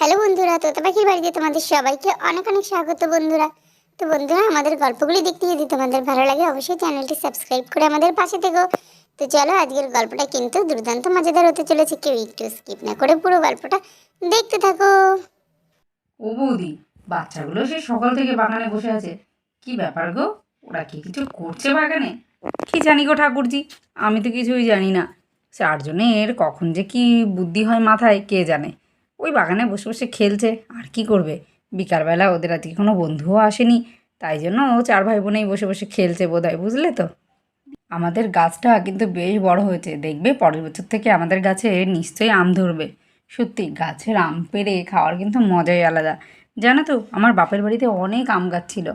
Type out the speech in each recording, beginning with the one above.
Hello বন্ধুরা, তোতা পাখির বাড়িতে তোমাদের সবাইকে অনেক অনেক স্বাগত বন্ধুরা। তো বন্ধুরা, আমাদের গল্পগুলি দেখতে যদি তোমাদের ভালো লাগে অবশ্যই চ্যানেলটি সাবস্ক্রাইব করে আমাদের পাশে থেকো। তো চলো, আজকের গল্পটা কিন্তু দুর্দান্ত মজাদার হতে চলেছে, কেউ একটু স্কিপ না করে পুরো গল্পটা দেখতে থাকো। ও বৌদি, বাচ্চাগুলো সে সকাল থেকে বাগানে বসে আছে, কি ব্যাপার গো? ওরা কি কিছু করছে বাগানে? কি জানি গো ঠাকুরজি, আমি তো কিছুই জানি না। চারজনের কখন যে কি বুদ্ধি হয় মাথায় কে জানে। ওই বাগানে বসে বসে খেলছে, আর কি করবে। বিকালবেলা ওদের আজকে কোনো বন্ধুও আসেনি, তাই জন্য ও চার ভাই বোনেই বসে বসে খেলছে বোধহয়, বুঝলে তো। আমাদের গাছটা কিন্তু বেশ বড় হয়েছে, দেখবে পরের বছর থেকে আমাদের গাছে নিশ্চয়ই আম ধরবে। সত্যি গাছের আম পেড়ে খাওয়ার কিন্তু মজাই আলাদা। জানো তো, আমার বাপের বাড়িতে অনেক আম গাছ ছিল।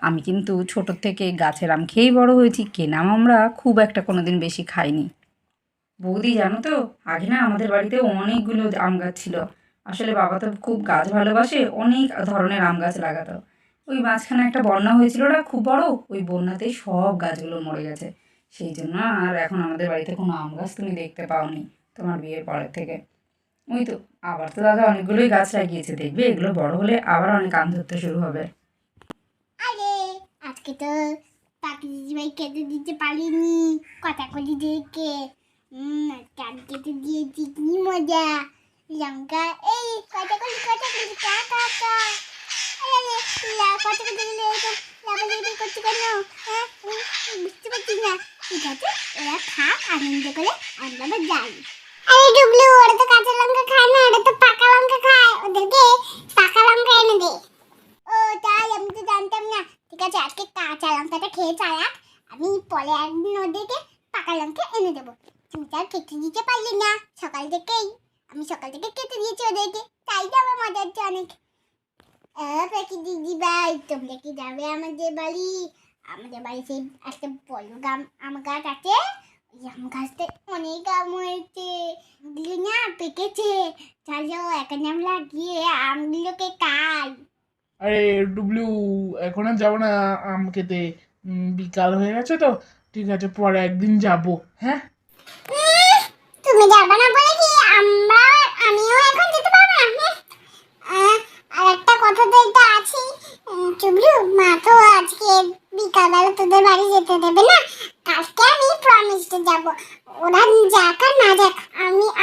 আমি কিন্তু ছোটোর থেকে গাছের আম খেয়েই বড় হয়েছি, কেনা আম আমরা খুব একটা কোনোদিন বেশি খাইনি। বৌদি জানো তো, আগে না আমাদের বাড়িতে অনেকগুলো আম গাছ ছিল। আসলে বাবা তো খুব গাছ ভালোবাসে, অনেক ধরনের আম গাছ লাগাতো। ওই মাঝখানে একটা বন্যা হয়েছিল না, খুব বড়, ওই বন্যাতেই সব গাছগুলো মরে গেছে। সেই জন্য আর এখন আমাদের বাড়িতে কোনো আম গাছ তুমি দেখতে পাওনি তোমার বিয়ের পরের থেকে। ওই তো, আবার তো দাদা অনেকগুলোই গাছ লাগিয়েছে, দেখবে এগুলো বড় হলে আবার অনেক আম ধরতে শুরু হবে। আরে, আজকে তো পাখি দিদিভাই কেটে দিতে পারিনি, কথা কলি দেখে। কান কেটে দিয়েছি, কি মজা। লঙ্কা, এই কথা কলি কা কা কা। আরে কথা কথা দিলে এরকম লাফালাফি করছে কেন? হ্যাঁ, বুঝতে পারছি না। ঠিক আছে, ওরা খাক আনন্দ করে, আমরা আবার যাই। আরে ডুবলু, ওরা তো কাঁচা লঙ্কা খায় না, ওরা তো পাকা লঙ্কা খায়, ওদেরকে পাকা লঙ্কা এনে দে। ও তাই, আমি তো জানতাম না। ঠিক আছে, আজকে কাঁচা লঙ্কাটা খেয়ে চালাক, আমি পরে একদিন ওদেরকে পাকা লঙ্কা এনে দেবো। তুমি তো আর কেটে দিতে পারলে না সকাল থেকেই। আমি সকাল থেকে কেটে দিয়েছি ওদেরকে, তাই তো আমার মজা হচ্ছে অনেক। পাখি দিদি ভাই, তোমরা কি যাবে আমাদের বাড়ি? আমাদের বাড়িতে একটা বড় আম গাছ আছে। ওই আম গাছটা অনেক আম হয়েছে, ওগুলো না পেকেছে। চলো এখন আমরা গিয়ে আমগুলোকে খাই। আরে ডুবলু, এখন আর যাবো না আম খেতে। বিকাল হয়ে গেছে তো। ঠিক আছে, পরে একদিন যাবো। হ্যাঁ, তুমি যাবে না বলে কি আমরা, আমিও এখন যেতে পারবো না? আর একটা কথা তো এটা আছে, চুবলু, মা তো আজকে বিকালবেলা তোদের বাড়ি যেতে দেবে না। কালকে আমি প্রমিসে যাব, ওরা যাক আর না যাক,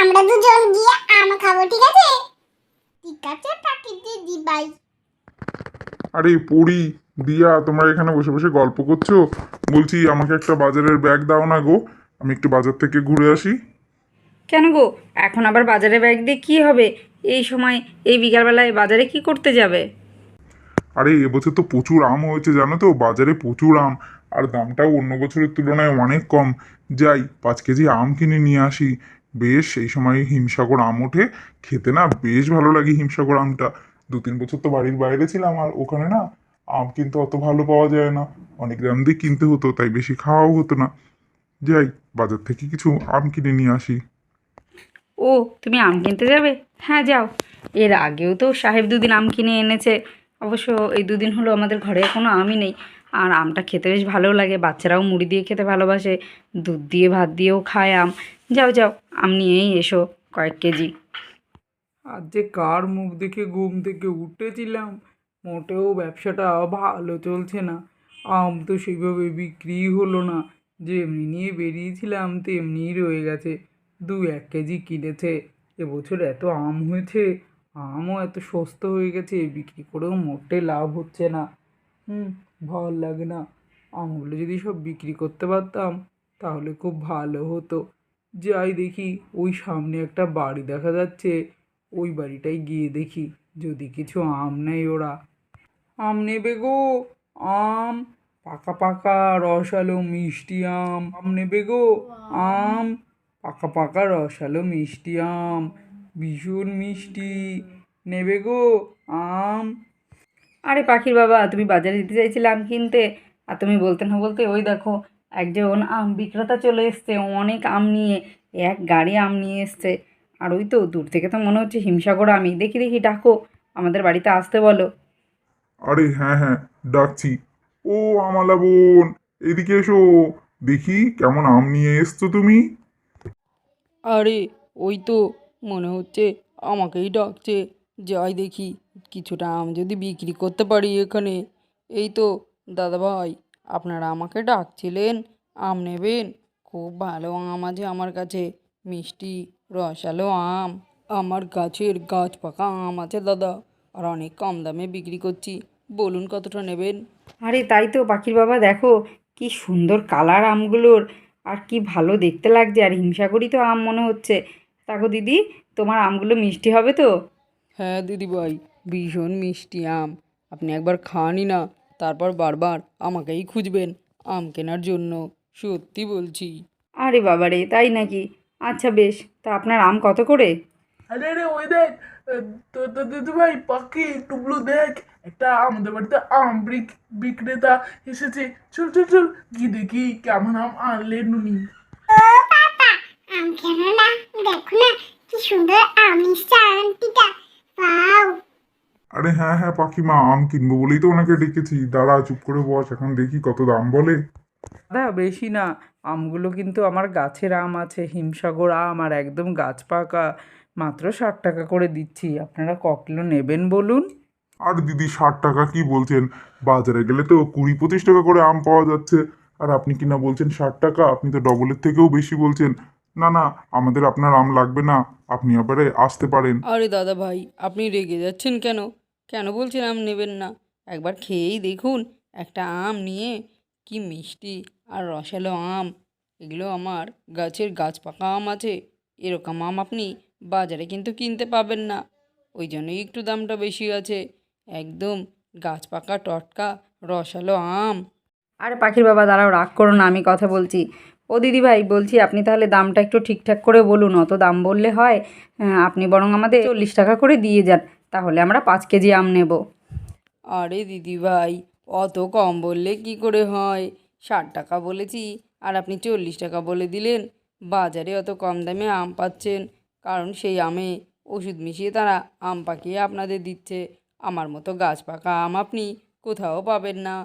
আমরা দুজন গিয়ে আম খাবো, ঠিক আছে? ঠিক আছে পাখি দিদি ভাই। আরে পড়ি, দিয়া, তোমরা এখানে বসে বসে গল্প করছো? বলছি আমাকে একটা বাজারের ব্যাগ দাও না গো, আমি একটু বাজার থেকে ঘুরে আসি। কেন গো, এখন আবার বাজারে ব্যাগ দিয়ে কী হবে? এই সময়, এই বিকালবেলায় বাজারে কি করতে যাবে? আরে এবছর তো প্রচুর আম হয়েছে জানো তো, বাজারে প্রচুর আম, আর দামটাও অন্য বছরের তুলনায় অনেক কম। যাই 5 কেজি আম কিনে নিয়ে আসি। বেশ এই সময় হিমসাগর আম ওঠে, খেতে না বেশ ভালো লাগে হিমসাগর আমটা। 2-3 বছর তো বাড়ির বাইরে ছিলাম, আর ওখানে না আম কিন্তু অত ভালো পাওয়া যায় না, অনেক দাম দিয়ে কিনতে হতো, তাই বেশি খাওয়াও হতো না। যাই বাজার থেকে কিছু আম কিনে নিয়ে আসি। ও, তুমি আম কিনতে যাবে? হ্যাঁ যাও। এর আগেও তো সাহেব দুদিন আম কিনে এনেছে। অবশ্য এই দুদিন হলো আমাদের ঘরে কোনো আমই নেই। আর আমটা খেতে বেশ ভালোও লাগে, বাচ্চারাও মুড়ি দিয়ে খেতে ভালোবাসে, দুধ দিয়ে ভাত দিয়েও খায় আম। যাও যাও, আম নিয়েই এসো কয়েক কেজি। আজ যে কার মুখ দেখে ঘুম থেকে উঠেছিলাম, মোটেও ব্যবসাটা ভালো চলছে না। আম তো সেইভাবে বিক্রি হলো না, যেমনি নিয়ে বেরিয়েছিলাম তেমনিই রয়ে গেছে। 2-1 কেজি কিনেছে। এবছর এত আম হয়েছে, আমও এত সস্তা হয়ে গেছে, বিক্রি করেও মোটে লাভ হচ্ছে না। ভাল লাগে না। আমগুলো যদি সব বিক্রি করতে পারতাম তাহলে খুব ভালো হতো। যাই দেখি, ওই সামনে একটা বাড়ি দেখা যাচ্ছে, ওই বাড়িটায় গিয়ে দেখি যদি কিছু আম নেয় ওরা। আম নেবে গো? আম, পাকা পাকা রসালো মিষ্টি আম। আম নেবে গো? আম, পাকা পাকা রসালো মিষ্টি আম, ভীষণ মিষ্টি। নেবে গো আম? আরে পাখির বাবা, তুমি বাজারে যেতে চাইছিলে আম কিনতে, আর তুমি বলতে না বলতে ওই দেখো একজন আম বিক্রেতা চলে এসছে, অনেক আম নিয়ে, এক গাড়ি আম নিয়ে এসছে। আর ওই তো দূর থেকে তো মনে হচ্ছে হিমসাগর আমি, দেখি দেখি ডাকো, আমাদের বাড়িতে আসতে বলো। আরে হ্যাঁ হ্যাঁ, ডাকছি। ও আমালা বোন, এদিকে এসো, দেখি কেমন আম নিয়ে এসছো তুমি। আরে ওই তো, মনে হচ্ছে আমাকেই ডাকছে। যাই দেখি কিছুটা আম যদি বিক্রি করতে পারি এখানে। এই তো দাদাভাই, আপনারা আমাকে ডাকছিলেন, আম নেবেন? খুব ভালো আম আছে আমার কাছে, মিষ্টি রসালো আম। আমার গাছের গাছ পাকা আম আছে দাদা, আর অনেক কম দামে বিক্রি করছি। বলুন কতটা নেবেন? আরে তাই তো পাখির বাবা, দেখো কি সুন্দর কালার আমগুলোর, আর কি ভালো দেখতে লাগছে, আর হিমসাগরই তো আম মনে হচ্ছে। তাকো দিদি, তোমার আমগুলো মিষ্টি হবে তো? হ্যাঁ দিদিভাই, ভীষণ মিষ্টি আম। আপনি একবার খানই না, তারপর বারবার আমাকেই খুঁজবেন আম কেনার জন্য, সত্যি বলছি। আরে বাবা রে, তাই নাকি? আচ্ছা বেশ, তা আপনার আম কত করে? আরে আরে ওই দেখ, তো তো দিদি ভাই পাখি টুবলু দেখ, একটা আমাদের বাড়িতে আম বিক্রেতা এসেছে। চল চল চল গিয়ে দেখি কেমন আম আনলে নুনি। ও পাপা, আম কেন না? দেখো না কি সুন্দর আম নিচ্ছে আন্টিটা। পাও। আরে হ্যাঁ হ্যাঁ পাখিমা, আম কিনবো বলেই তো ওনাকে ডেকেছি। দাঁড়া, চুপ করে বস, এখন দেখি কত দাম বলে। দাদা বেশি না, আমগুলো কিন্তু আমার গাছের আম আছে, হিমসাগর আম, আর একদম গাছ পাকা। মাত্র 60 টাকা করে দিচ্ছি, আপনারা ক কিলো নেবেন বলুন? আর দিদি, 60 টাকা কি বলছেন? বাজারে গেলে তো 20-25 টাকা করে আম পাওয়া যাচ্ছে, আর আপনি কিনা বলছেন 60 টাকা। আপনি তো ডবলের থেকেও বেশি বলছেন। না না, আমাদের আপনার আম লাগবে না, আপনি আবারে আসতে পারেন। আরে দাদা ভাই, আপনি রেগে যাচ্ছেন কেন? কেন বলছেন আম নেবেন না? একবার খেয়েই দেখুন, একটা আম নিয়ে কি মিষ্টি আর রসালো আম। এগুলো আমার গাছের গাছ পাকা আম আছে, এরকম আম আপনি বাজারে কিন্তু কিনতে পাবেন না। ওই জন্যই একটু দামটা বেশি আছে। একদম গাছ পাকা টটকা রসালো আম। আরে পাখির বাবা দাঁড়াও, রাগ করো না, আমি কথা বলছি। ও দিদিভাই বলছি, আপনি তাহলে দামটা একটু ঠিকঠাক করে বলুন, অত দাম বললে হয়? আপনি বরং আমাদের 40 টাকা করে দিয়ে যান, তাহলে আমরা 5 কেজি আম নেব। আরে দিদিভাই, অত কম বললে কি করে হয়? 60 টাকা বলেছি, আর আপনি 40 টাকা বলে দিলেন। বাজারে অত কম দামে আম পাচ্ছেন, কারণ সেই আমে ওষুধ মিশিয়ে তারা আম পাকিয়ে আপনাদের দিচ্ছে। আমার মতো গাছ পাকা আম আপনি কোথাও পাবেন না।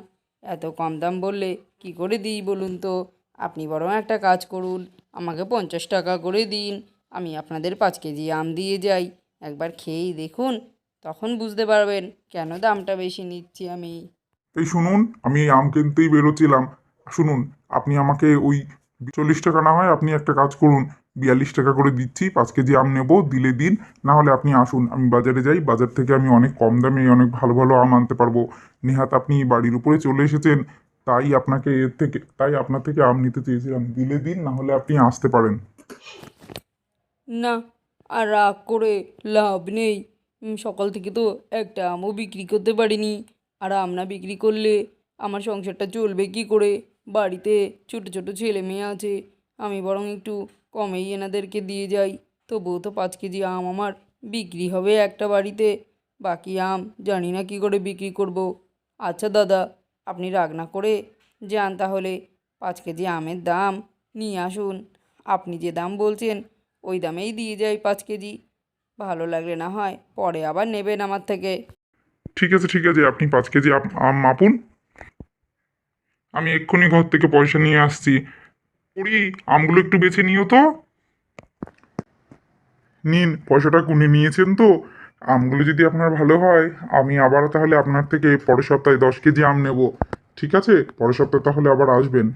এত কম দাম বললে কি করে দিই বলুন তো? আপনি বরং একটা কাজ করুন, আমাকে 50 টাকা করে দিন, আমি আপনাদের 5 কেজি আম দিয়ে যাই। একবার খেয়েই দেখুন, তখন বুঝতে পারবেন কেন দামটা বেশি নিচ্ছি আমি। এই শুনুন, আমি এই আম কিনতেই বেরোচ্ছিলাম। শুনুন, আপনি আমাকে ওই 40 টাকা না হয় আপনি একটা কাজ করুন, 42 টাকা করে দিচ্ছি, 5 কেজি আম নেবো, দিলে দিন। না হলে আপনি আসুন, আমি বাজারে যাই, বাজার থেকে আমি অনেক কম দামে অনেক ভালো ভালো আম আনতে পারবো। নেহাত আপনি বাড়ির উপরে চলে এসেছেন, তাই আপনার থেকে আম নিতে চেয়েছিলাম। দিলে দিন, না হলে আপনি আসতে পারেন। না, আর রাগ করে লাভ নেই। সকাল থেকে তো একটা আমও বিক্রি করতে পারিনি। আর আম না বিক্রি করলে আমার সংসারটা চলবে কী করে? বাড়িতে ছোট ছোট ছেলে মেয়ে আছে, আমি বরং একটু কমেই এনাদেরকে দিয়ে যাই। তবুও তো 5 কেজি আম আমার বিক্রি হবে একটা বাড়িতে। বাকি আম জানি না কী করে বিক্রি করব। আচ্ছা দাদা, আপনি রাগ না করে যান তাহলে, 5 কেজি আমের দাম নিয়ে আসুন। আপনি যে দাম বলছেন ওই দামেই দিয়ে যাই 5 কেজি। ভালো লাগলে না হয় পরে আবার নেবেন আমার থেকে। ঠিক আছে ঠিক আছে, আপনি 5 কেজি আম মাপুন, আমি এক্ষুনি ঘর থেকে পয়সা নিয়ে আসছি। পুরি, আমগুলো একটু বেছে নিও তো। নিন, পয়সাটা গুনে নিয়েছেন তো? আমগুলো যদি আপনার ভালো হয়, আমি আবার তাহলে আপনার থেকে পরের সপ্তাহে 10 কেজি আম নেব। ঠিক আছে, পরের সপ্তাহে তাহলে আবার আসবেন।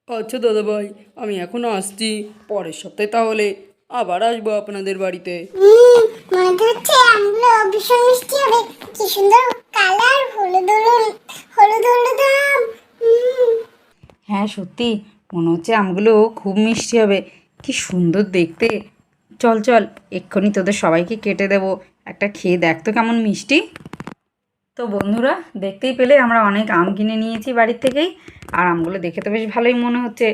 আচ্ছা দাদা ভাই, আমি এখন আসছি, পরের সপ্তাহে তাহলে আবার আসবো আপনাদের বাড়িতে। মনে হচ্ছে আমগুলো ভীষণ মিষ্টি হবে। কি সুন্দর কালার, হলুদ হলুদ হলুদ হলুদ আম। হ্যাঁ সত্যি, মনে হচ্ছে আমগুলো খুব মিষ্টি হবে, কি সুন্দর দেখতে। চল চল, এক্ষুনি তোদের সবাইকে কেটে দেবো, একটা খেয়ে দেখ তো কেমন মিষ্টি। তো বন্ধুরা, দেখতেই পেলে আমরা অনেক আম কিনে নিয়েছি বাড়ির থেকেই, আর আমগুলো দেখে তো বেশ ভালোই মনে হচ্ছে।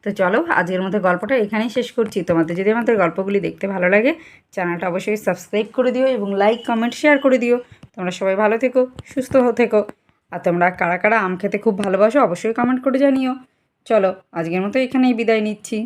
তো চলো, আজকের মতো গল্পটা এখানেই শেষ করছি। তোমাদের যদি আমাদের গল্পগুলি দেখতে ভালো লাগে, চ্যানেলটা অবশ্যই সাবস্ক্রাইব করে দিও এবং লাইক কমেন্ট শেয়ার করে দিও। তোমরা সবাই ভালো থেকো, সুস্থ থেকো। আর তোমরা কারা কারা আম খেতে খুব ভালোবাসো অবশ্যই কমেন্ট করে জানিও। চলো, আজকের মতো এখানেই বিদায় নিচ্ছি।